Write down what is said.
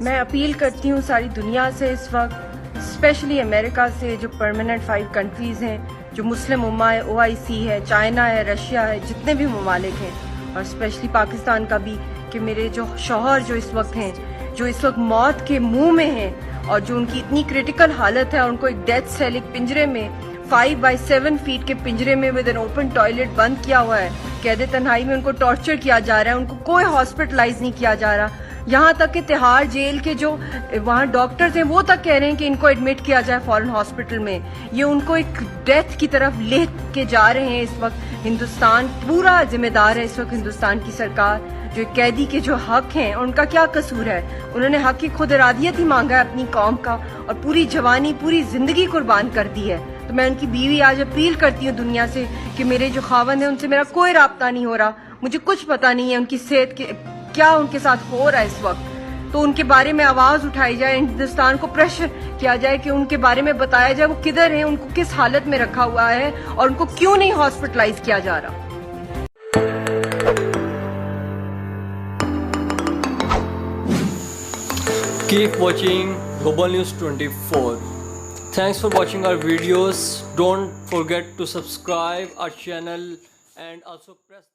میں اپیل کرتی ہوں ساری دنیا سے اس وقت، اسپیشلی امریکہ سے، جو پرماننٹ 5 کنٹریز ہیں، جو مسلم امہ ہے، OIC ہے، چائنا ہے، رشیا ہے، جتنے بھی ممالک ہیں، اور اسپیشلی پاکستان کا بھی، کہ میرے جو شوہر جو اس وقت ہیں، جو اس وقت موت کے منہ میں ہیں، اور جو ان کی اتنی کریٹیکل حالت ہے، اور ان کو ایک ڈیتھ سیل، ایک پنجرے میں 5x7 فیٹ کے پنجرے میں ود این اوپن ٹوائلٹ بند کیا ہوا ہے، قید تنہائی میں ان کو ٹارچر کیا جا رہا ہے، ان کو کوئی ہاسپٹلائز نہیں کیا جا رہا، یہاں تک کہ تہاڑ جیل کے جو وہاں ڈاکٹرز ہیں وہ تک کہہ رہے ہیں کہ ان کو ایڈمٹ کیا جائے فورن ہاسپٹل میں. یہ ان کو ایک ڈیتھ کی طرف لے کے جا رہے ہیں. اس وقت ہندوستان پورا ذمہ دار ہے، اس وقت ہندوستان کی سرکار، جو قیدی کے جو حق ہیں، اور ان کا کیا قصور ہے؟ انہوں نے حق کی خود ارادیت ہی مانگا ہے اپنی قوم کا، اور پوری جوانی، پوری زندگی قربان کر دی ہے. تو میں ان کی بیوی آج اپیل کرتی ہوں دنیا سے کہ میرے جو خاوند ہیں ان سے میرا کوئی رابطہ نہیں ہو رہا، مجھے کچھ پتہ نہیں ہے ان کی صحت کے کیا ان کے ساتھ ہو رہا ہے اس وقت، تو ان کے بارے میں آواز اٹھائی جائے، ہندوستان کو پریشر کیا جائے کہ ان کے بارے میں بتایا جائے وہ کدھر ہیں، ان کو کس حالت میں رکھا ہوا ہے، اور ان کو کیوں نہیں ہاسپٹلائز کیا جا رہا. Keep watching Global News 24. Thanks for watching our videos. Don't forget to subscribe our channel and also press